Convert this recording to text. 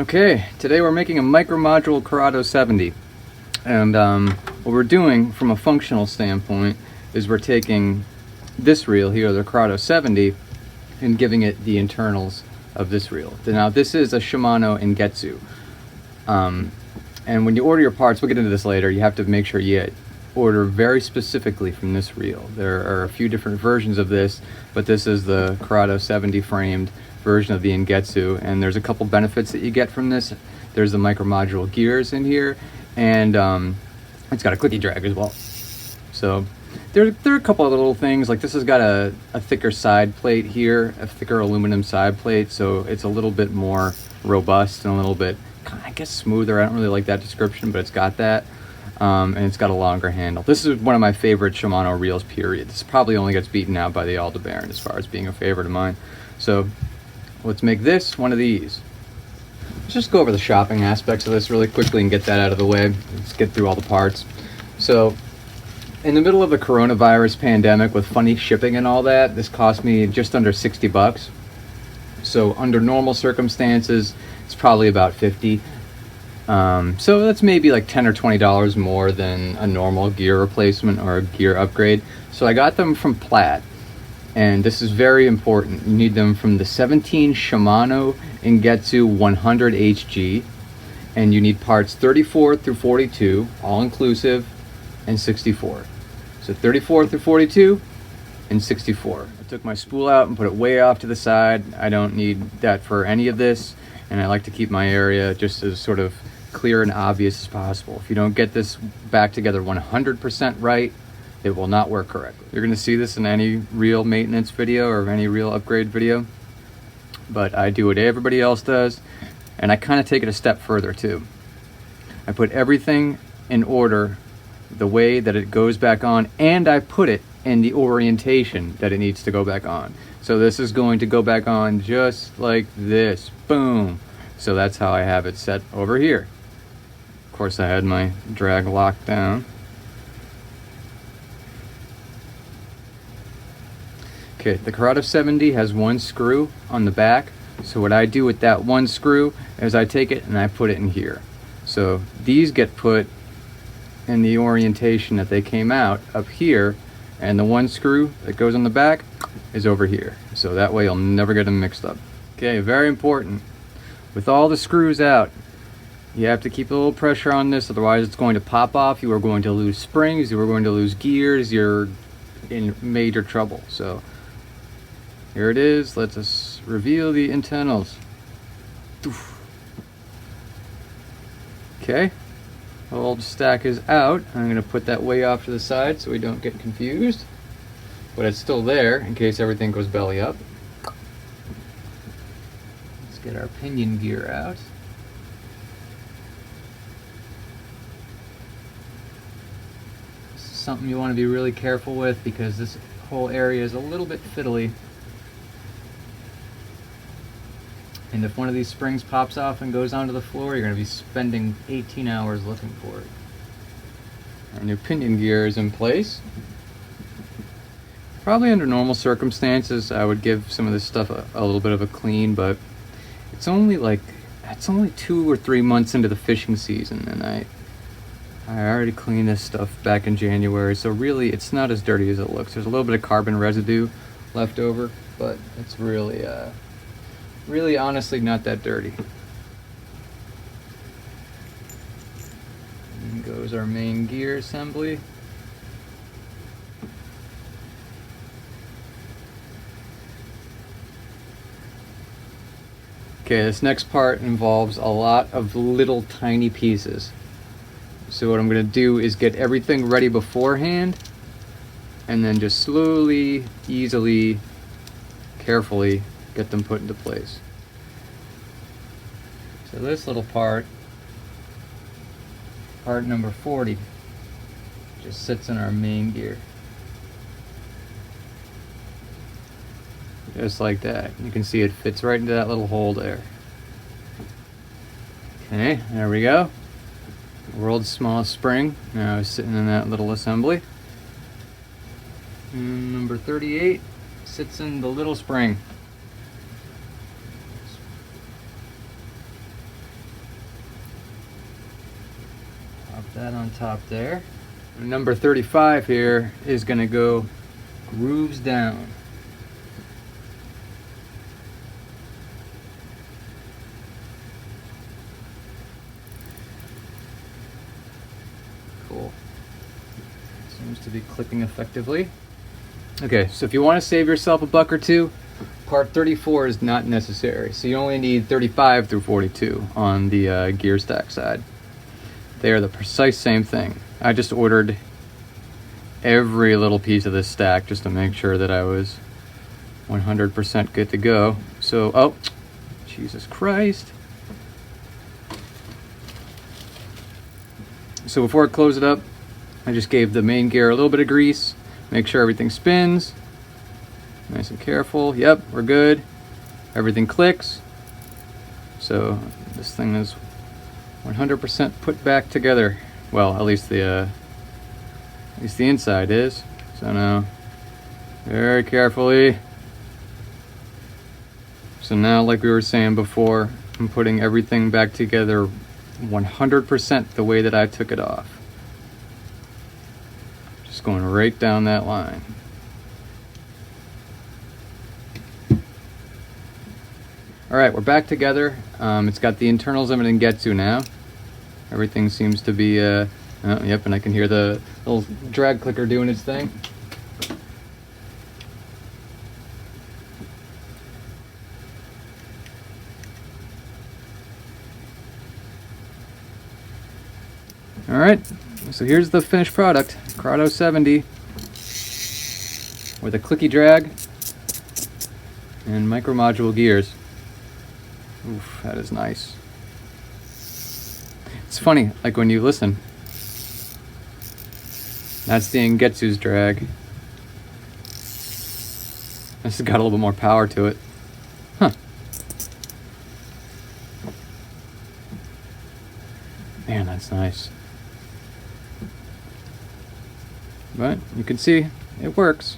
Okay, today we're making a Micromodule Curado 70, and what we're doing from a functional standpoint is we're taking this reel here, the Curado 70, and giving it the internals of this reel. Now this is a Shimano Engetsu, and when you order your parts, we'll get into this later, you have to make sure you order very specifically from this reel. There are a few different versions of this, but this is the Curado 70 framed version of the Engetsu, and there's a couple benefits that you get from this. There's the Micromodule gears in here, and it's got a Clicky drag as well. So there are a couple of little things, like this has got a thicker side plate here, a thicker aluminum side plate, so it's a little bit more robust and a little bit, I guess, smoother. I don't really like that description, but it's got that. And it's got a longer handle. This is one of my favorite Shimano reels, period. This probably only gets beaten out by the Aldebaran as far as being a favorite of mine. So let's make this one of these. Let's just go over the shopping aspects of this really quickly and get that out of the way. Let's get through all the parts. So in the middle of the coronavirus pandemic with funny shipping and all that, this cost me just under 60 bucks. So under normal circumstances, it's probably about 50. So that's maybe like $10 or $20 more than a normal gear replacement or a gear upgrade. So I got them from Plaid, and this is very important. You need them from the 17 Shimano Engetsu 100 HG, and you need parts 34 through 42, all inclusive, and 64. So 34 through 42 and 64. I took my spool out and put it way off to the side. I don't need that for any of this, and I like to keep my area just as sort of clear and obvious as possible. If you don't get this back together 100% right, it will not work correctly. You're going to see this in any reel maintenance video or any reel upgrade video, but I do what everybody else does, and I kind of take it a step further too. I put everything in order the way that it goes back on, and I put it in the orientation that it needs to go back on. So this is going to go back on just like this. Boom. So that's how I have it set over here. Of course, I had my drag locked down. Okay, the Curado 70 has one screw on the back. So what I do with that one screw is I take it and I put it in here. So these get put in the orientation that they came out up here, and the one screw that goes on the back is over here. So that way you'll never get them mixed up. Okay, very important. With all the screws out, you have to keep a little pressure on this, otherwise it's going to pop off. You are going to lose springs, you are going to lose gears, you're in major trouble. So here it is. Let us reveal the internals. Okay, old stack is out. I'm going to put that way off to the side so we don't get confused, but it's still there in case everything goes belly up. Let's get our pinion gear out. This is something you want to be really careful with because this whole area is a little bit fiddly. And if one of these springs pops off and goes onto the floor, you're going to be spending 18 hours looking for it. Our new pinion gear is in place. Probably under normal circumstances, I would give some of this stuff a little bit of a clean, but it's only 2 or 3 months into the fishing season, and I already cleaned this stuff back in January, so really it's not as dirty as it looks. There's a little bit of carbon residue left over, but it's really honestly not that dirty. And goes our main gear assembly. Okay, this next part involves a lot of little tiny pieces. So what I'm going to do is get everything ready beforehand, and then just slowly, easily, carefully get them put into place. So this little part number 40, just sits in our main gear. Just like that. You can see it fits right into that little hole there. Okay, there we go. World's smallest spring now is sitting in that little assembly. And number 38 sits in the little spring. That on top there. Number 35 here is going to go grooves down. Cool. Seems to be clipping effectively. Okay, so if you want to save yourself a buck or two, part 34 is not necessary. So you only need 35 through 42 on the gear stack side. They are the precise same thing. I just ordered every little piece of this stack just to make sure that I was 100% good to go. So, oh, Jesus Christ. So before I close it up, I just gave the main gear a little bit of grease. Make sure everything spins. Nice and careful. Yep, we're good. Everything clicks. So this thing is 100% put back together. Well, at least the inside is. So now, very carefully. So now, like we were saying before, I'm putting everything back together 100% the way that I took it off. Just going right down that line. Alright, we're back together. It's got the internals of an Engetsu now. Everything seems to be, yep, and I can hear the little drag clicker doing its thing. Alright, so here's the finished product. Curado 70 with a Clicky drag and Micromodule gears. Oof, that is nice. It's funny, like when you listen, that's the Engetsu's drag. This has got a little bit more power to it. Huh. Man, that's nice. But you can see it works.